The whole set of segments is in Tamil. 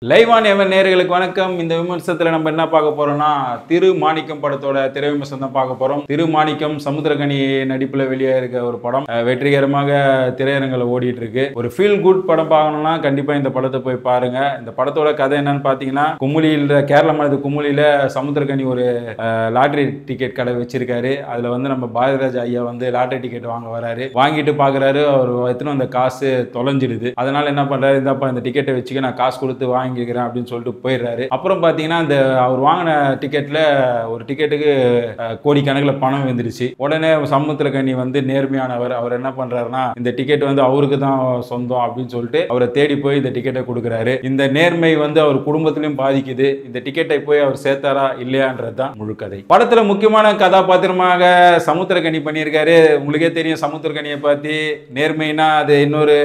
லைவ் ஆன் எவன் நேயர்களுக்கு வணக்கம். இந்த விமர்சனத்தில் நம்ம என்ன பார்க்க போறோம்னா, திரு மாணிக்கம் படத்தோட திரை விமர்சனம் தான் பார்க்க போறோம். திரு மாணிக்கம் சமுத்திரக்கனி நடிப்புல வெளியே இருக்க ஒரு படம் வெற்றிகரமாக திரையரங்கில் ஓடிட்டு இருக்கு. ஒரு ஃபீல் குட் படம் பார்க்கணும்னா கண்டிப்பா இந்த படத்தை போய் பாருங்க. இந்த படத்தோட கதை என்னன்னு பாத்தீங்கன்னா, குமுளியில கேரள மாநில குமுளியில சமுத்திரக்கனி ஒரு லாட்டரி டிக்கெட் கடை வச்சிருக்காரு. அதுல வந்து நம்ம பாரதிராஜா ஐயா வந்து லாட்டரி டிக்கெட் வாங்க வராரு. வாங்கிட்டு பாக்குறாரு, அவர் எத்தனை அந்த காசு தொலைஞ்சிடுது. அதனால என்ன பண்றாரு, இந்தாப்பா இந்த டிக்கெட்டை வச்சுக்க, நான் காசு கொடுத்து வாங்கிக்கிறேன் அப்படின்னு சொல்லிட்டு போயிடுறாரு. அப்புறம் பாத்தீங்கன்னா, இந்த அவர் வாங்கின டிக்கெட்ல ஒரு டிக்கெட்டுக்கு கோடிக்கணக்கில் பணம் வந்துருச்சு. உடனே சமுத்திரக்கனி வந்து நேர்மையானவர். அவர் என்ன பண்றாருன்னா, இந்த டிக்கெட் வந்து அவருக்கு தான் சொந்தம் அப்படின்னு சொல்லிட்டு அவரை தேடி போய் இந்த டிக்கெட்டை கொடுக்குறாரு. இந்த நேர்மை வந்து அவர் குடும்பத்திலையும் பாதிக்குது. இந்த டிக்கெட்டை போய் அவர் சேர்த்தாரா இல்லையான்றது தான் முழு கதை. படத்துல முக்கியமான கதாபாத்திரமாக சமுத்திரக்கனி பண்ணியிருக்காரு. உங்களுக்கே தெரியும் சமுத்திரக்கனியை பத்தி. நேர்மைனா அது இன்னொரு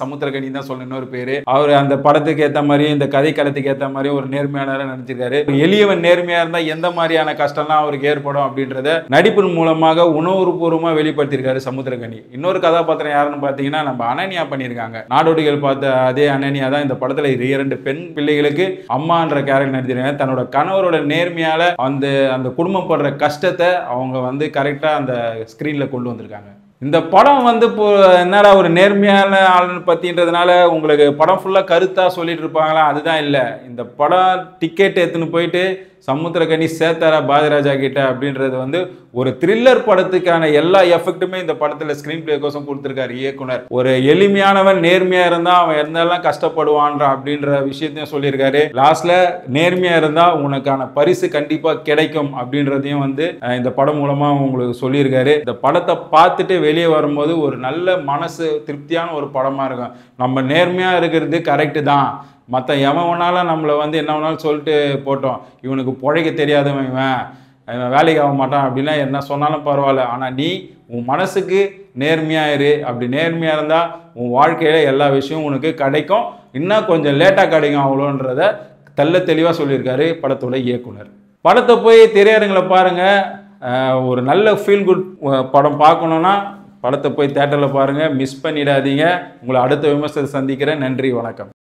சமுத்திரக்கனி தான் சொல்லணும், இன்னொரு பேரு. அவர் அந்த படத்துக்கு ஏற்ற மாதிரி, இந்த கதை களத்துக்கு ஏற்ற மாதிரி ஒரு நேர்மையானவரை நினைச்சிருக்காரு. எளியவன் நேர்மையா இருந்தா எந்த மாதிரியான கஷ்டம்லாம் அவருக்கு ஏற்படும் அப்படின்றத நடிப்பின் மூலமாக உணர்வுபூர்வமா வெளிப்படுத்தியிருக்காரு சமுத்திரக்கனி. இன்னொரு கதாபாத்திரம் யாருன்னு பாத்தீங்கன்னா, நம்ம அனன்யா பண்ணியிருக்காங்க. நாடோடிகள் பார்த்த அதே அனன்யா தான் இந்த படத்துல 2 பெண் பிள்ளைகளுக்கு அம்மான்ற கேரக்டர் நடிச்சிருக்காங்க. தன்னோட கணவரோட நேர்மையால அந்த குடும்பம் படுற கஷ்டத்தை அவங்க வந்து கரெக்டா அந்த ஸ்கிரீன்ல கொண்டு வந்திருக்காங்க. இந்த படம் வந்து இப்போ என்னடா ஒரு நேர்மையான ஆளுன்னு பத்தின்றதுனால உங்களுக்கு படம் ஃபுல்லா கருத்தா சொல்லிட்டு இருப்பாங்களா? அதுதான் இல்லை. இந்த படம் டிக்கெட் எடுத்துன்னு போயிட்டு சமுத்திரக்கனி சேத்தாரா பாரதிராஜா கிட்ட அப்படின்றது வந்து ஒரு த்ரில்லர் படத்துக்கான எல்லா எஃபெக்ட்டுமே இந்த படத்துல ஸ்கிரீன் பிளே கோசம் கொடுத்திருக்காரு இயக்குனர். ஒரு எளிமையானவன் நேர்மையா இருந்தா அவன் இருந்தாலும் கஷ்டப்படுவான்ற அப்படின்ற விஷயத்தையும் சொல்லியிருக்காரு. லாஸ்ட்ல நேர்மையா இருந்தா உனக்கான பரிசு கண்டிப்பா கிடைக்கும் அப்படின்றதையும் வந்து இந்த படம் மூலமா உங்களுக்கு சொல்லியிருக்காரு. இந்த படத்தை பார்த்துட்டு வெளியே வரும்போது ஒரு நல்ல மனசு திருப்தியான ஒரு படமா இருக்கும். நம்ம நேர்மையா இருக்கிறது கரெக்டு தான். மற்ற எவன் வேணாலும் நம்மளை வந்து என்ன வேணாலும் சொல்லிட்டு போட்டோம், இவனுக்கு பிழைக்க தெரியாதவன், இவன் வேலைக்கு ஆக மாட்டான் அப்படின்னா என்ன சொன்னாலும் பரவாயில்ல. ஆனால் நீ உன் மனசுக்கு நேர்மையாக இரு. அப்படி நேர்மையாக இருந்தால் உன் வாழ்க்கையில் எல்லா விஷயமும் உனக்கு கிடைக்கும். இன்னும் கொஞ்சம் லேட்டாக கிடைக்கும் அவ்வளோன்றத தெளிவாக சொல்லியிருக்காரு படத்தோட இயக்குனர். படத்தை போய் திரையரங்கில் பாருங்கள். ஒரு நல்ல ஃபீல் குட் படம் பார்க்கணுன்னா படத்தை போய் தேட்டரில் பாருங்கள். மிஸ் பண்ணிடாதீங்க. உங்களை அடுத்த விமர்சனத்தை சந்திக்கிறேன். நன்றி, வணக்கம்.